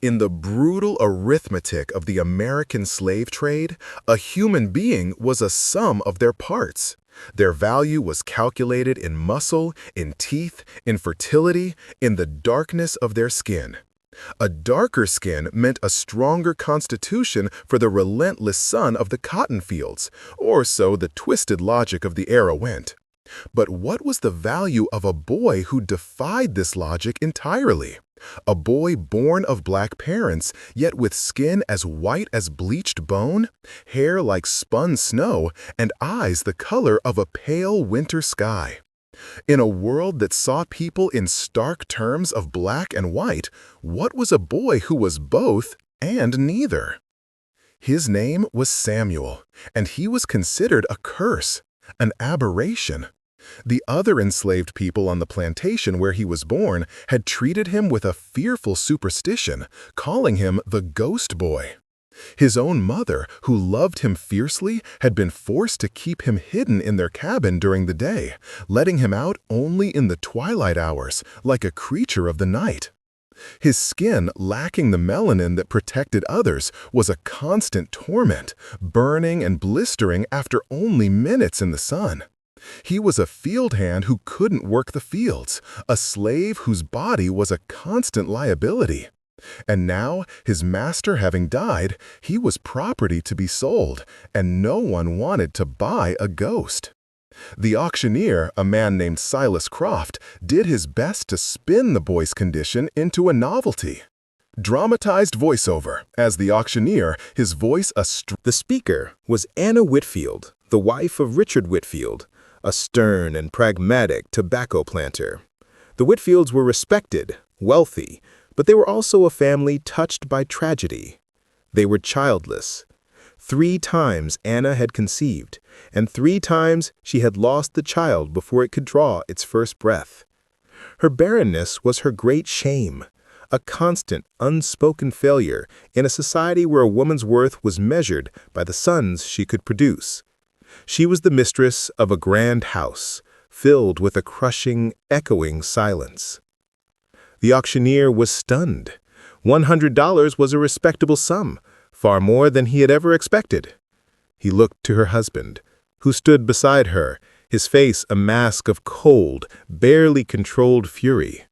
In the brutal arithmetic of the American slave trade, a human being was a sum of their parts. Their value was calculated in muscle, in teeth, in fertility, in the darkness of their skin. A darker skin meant a stronger constitution for the relentless sun of the cotton fields, or so the twisted logic of the era went. But what was the value of a boy who defied this logic entirely? A boy born of black parents, yet with skin as white as bleached bone, hair like spun snow, and eyes the color of a pale winter sky. In a world that saw people in stark terms of black and white, what was a boy who was both and neither? His name was Samuel, and he was considered a curse, an aberration. The other enslaved people on the plantation where he was born had treated him with a fearful superstition, calling him the ghost boy. His own mother, who loved him fiercely, had been forced to keep him hidden in their cabin during the day, letting him out only in the twilight hours, like a creature of the night. His skin, lacking the melanin that protected others, was a constant torment, burning and blistering after only minutes in the sun. He was a field hand who couldn't work the fields, a slave whose body was a constant liability. And now, his master having died, he was property to be sold, and no one wanted to buy a ghost. The auctioneer, a man named Silas Croft, did his best to spin the boy's condition into a novelty. Dramatized voiceover. As the auctioneer, his voice The speaker was Anna Whitfield, the wife of Richard Whitfield, a stern and pragmatic tobacco planter. The Whitfields were respected, wealthy, but they were also a family touched by tragedy. They were childless. 3 times Anna had conceived, and 3 times she had lost the child before it could draw its first breath. Her barrenness was her great shame, a constant, unspoken failure in a society where a woman's worth was measured by the sons she could produce. She was the mistress of a grand house, filled with a crushing, echoing silence. The auctioneer was stunned. $100 was a respectable sum, far more than he had ever expected. He looked to her husband, who stood beside her, his face a mask of cold, barely controlled fury.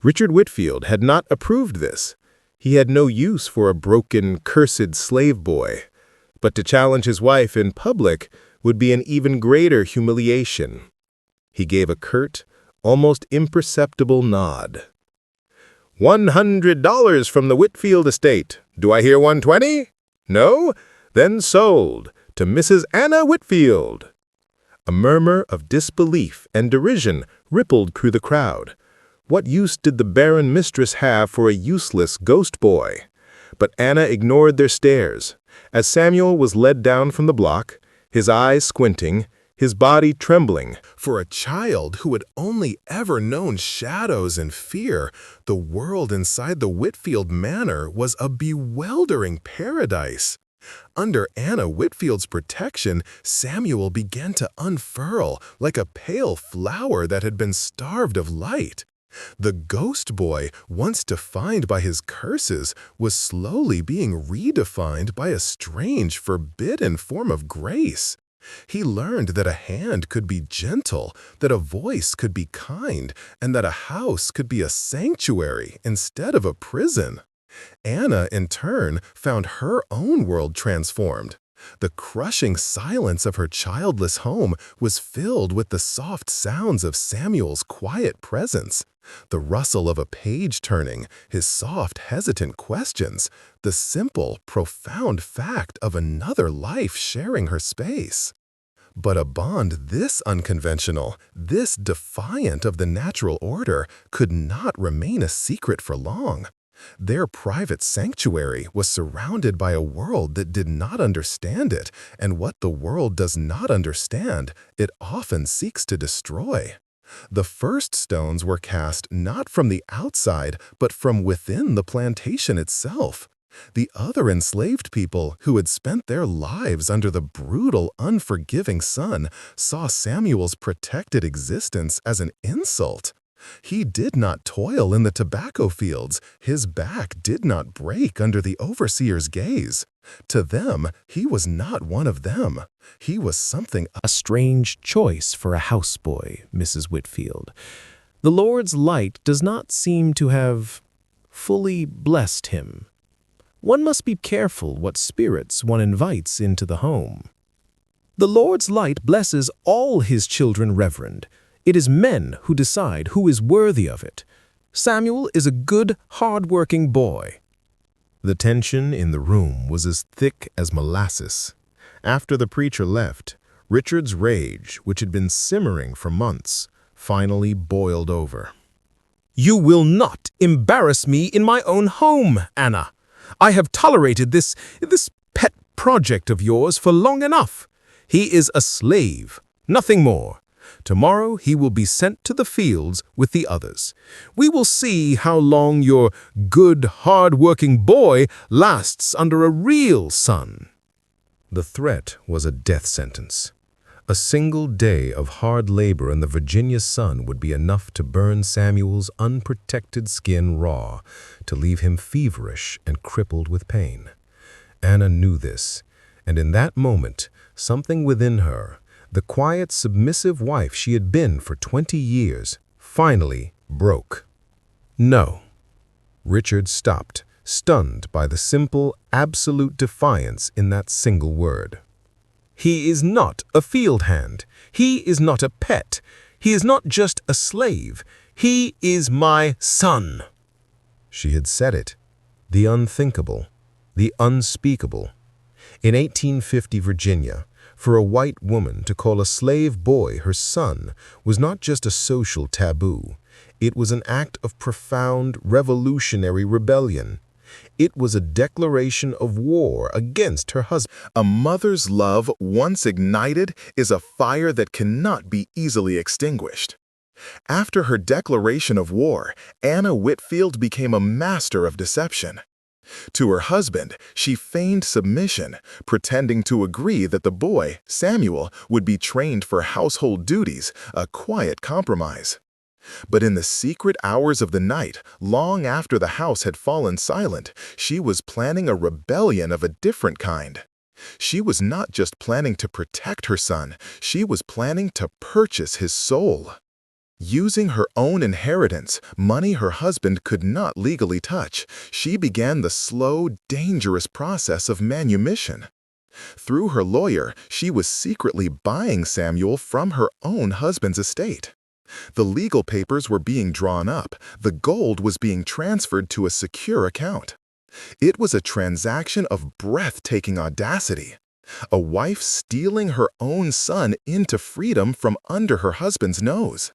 Richard Whitfield had not approved this. He had no use for a broken, cursed slave boy. But to challenge his wife in public would be an even greater humiliation. He gave a curt, almost imperceptible nod. $100 from the Whitfield estate. Do I hear 120? No? Then sold to Mrs. Anna Whitfield. A murmur of disbelief and derision rippled through the crowd. What use did the barren mistress have for a useless ghost boy? But Anna ignored their stares. As Samuel was led down from the block, his eyes squinting, his body trembling. For a child who had only ever known shadows and fear, the world inside the Whitfield manor was a bewildering paradise. Under Anna Whitfield's protection, Samuel began to unfurl like a pale flower that had been starved of light. The ghost boy, once defined by his curses, was slowly being redefined by a strange, forbidden form of grace. He learned that a hand could be gentle, that a voice could be kind, and that a house could be a sanctuary instead of a prison. Anna, in turn, found her own world transformed. The crushing silence of her childless home was filled with the soft sounds of Samuel's quiet presence, the rustle of a page turning, his soft, hesitant questions, the simple, profound fact of another life sharing her space. But a bond this unconventional, this defiant of the natural order, could not remain a secret for long. Their private sanctuary was surrounded by a world that did not understand it, and what the world does not understand, it often seeks to destroy. The first stones were cast not from the outside, but from within the plantation itself. The other enslaved people, who had spent their lives under the brutal, unforgiving sun, saw Samuel's protected existence as an insult. He did not toil in the tobacco fields. His back did not break under the overseer's gaze. To them, he was not one of them. He was something. A strange choice for a houseboy, Mrs. Whitfield. The Lord's light does not seem to have fully blessed him. One must be careful what spirits one invites into the home. The Lord's light blesses all his children, Reverend. It is men who decide who is worthy of it. Samuel is a good, hard-working boy. The tension in the room was as thick as molasses. After the preacher left, Richard's rage, which had been simmering for months, finally boiled over. You will not embarrass me in my own home, Anna. I have tolerated this pet project of yours for long enough. He is a slave, nothing more. Tomorrow he will be sent to the fields with the others. We will see how long your good, hard-working boy lasts under a real sun. The threat was a death sentence. A single day of hard labor in the Virginia sun would be enough to burn Samuel's unprotected skin raw, to leave him feverish and crippled with pain. Anna knew this, and in that moment, something within her, the quiet, submissive wife she had been for 20 years, finally broke. No. Richard stopped, stunned by the simple, absolute defiance in that single word. He is not a field hand. He is not a pet. He is not just a slave. He is my son. She had said it. The unthinkable, the unspeakable. In 1850 Virginia, for a white woman to call a slave boy her son was not just a social taboo. It was an act of profound, revolutionary rebellion. It was a declaration of war against her husband. A mother's love, once ignited, is a fire that cannot be easily extinguished. After her declaration of war, Anna Whitfield became a master of deception. To her husband, she feigned submission, pretending to agree that the boy, Samuel, would be trained for household duties, a quiet compromise. But in the secret hours of the night, long after the house had fallen silent, she was planning a rebellion of a different kind. She was not just planning to protect her son, she was planning to purchase his soul. Using her own inheritance, money her husband could not legally touch, she began the slow, dangerous process of manumission. Through her lawyer, she was secretly buying Samuel from her own husband's estate. The legal papers were being drawn up, the gold was being transferred to a secure account. It was a transaction of breathtaking audacity. A wife stealing her own son into freedom from under her husband's nose.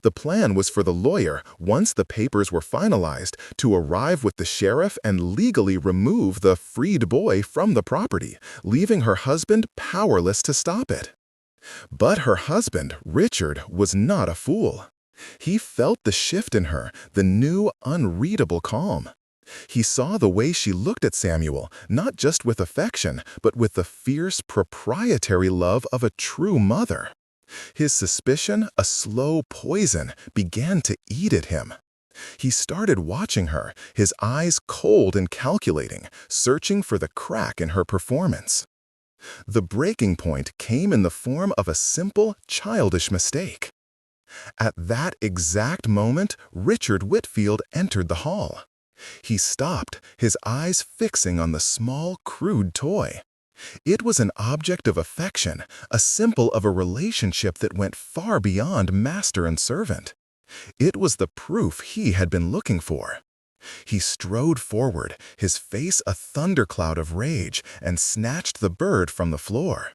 The plan was for the lawyer, once the papers were finalized, to arrive with the sheriff and legally remove the freed boy from the property, leaving her husband powerless to stop it. But her husband, Richard, was not a fool. He felt the shift in her, the new, unreadable calm. He saw the way she looked at Samuel, not just with affection, but with the fierce, proprietary love of a true mother. His suspicion, a slow poison, began to eat at him. He started watching her, his eyes cold and calculating, searching for the crack in her performance. The breaking point came in the form of a simple, childish mistake. At that exact moment, Richard Whitfield entered the hall. He stopped, his eyes fixing on the small, crude toy. It was an object of affection, a symbol of a relationship that went far beyond master and servant. It was the proof he had been looking for. He strode forward, his face a thundercloud of rage, and snatched the bird from the floor.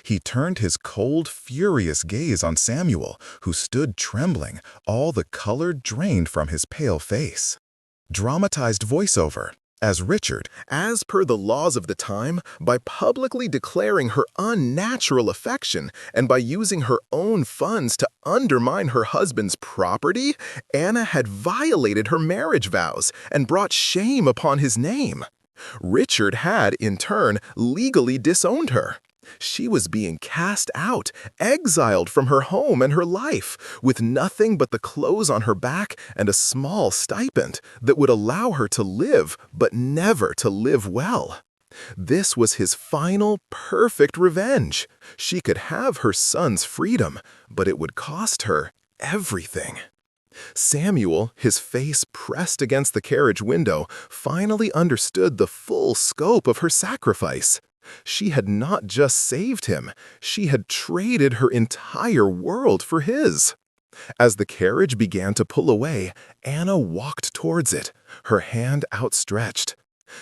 He turned his cold, furious gaze on Samuel, who stood trembling, all the color drained from his pale face. Dramatized voiceover. As Richard, as per the laws of the time, by publicly declaring her unnatural affection and by using her own funds to undermine her husband's property, Anna had violated her marriage vows and brought shame upon his name. Richard had, in turn, legally disowned her. She was being cast out, exiled from her home and her life, with nothing but the clothes on her back and a small stipend that would allow her to live, but never to live well. This was his final, perfect revenge. She could have her son's freedom, but it would cost her everything. Samuel, his face pressed against the carriage window, finally understood the full scope of her sacrifice. She had not just saved him, she had traded her entire world for his. As the carriage began to pull away, Anna walked towards it, her hand outstretched.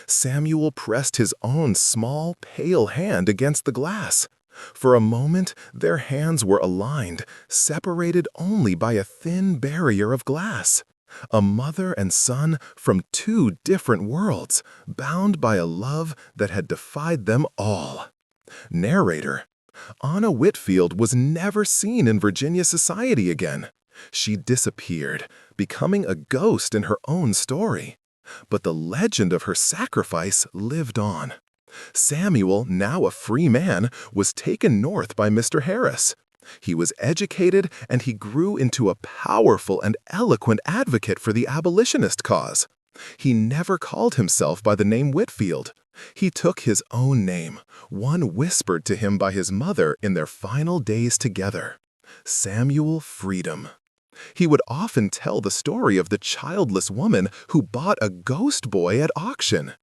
Samuel pressed his own small, pale hand against the glass. For a moment, their hands were aligned, separated only by a thin barrier of glass. A mother and son from two different worlds, bound by a love that had defied them all. Narrator: Anna Whitfield was never seen in Virginia society again. She disappeared, becoming a ghost in her own story. But the legend of her sacrifice lived on. Samuel, now a free man, was taken north by Mr. Harris. He was educated, and he grew into a powerful and eloquent advocate for the abolitionist cause. He never called himself by the name Whitfield. He took his own name, one whispered to him by his mother in their final days together: Samuel Freedom. He would often tell the story of the childless woman who bought a ghost boy at auction.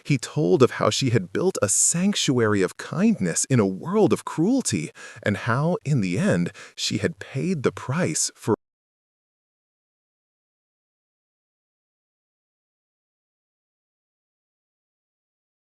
He told of how she had built a sanctuary of kindness in a world of cruelty, and how, in the end, she had paid the price for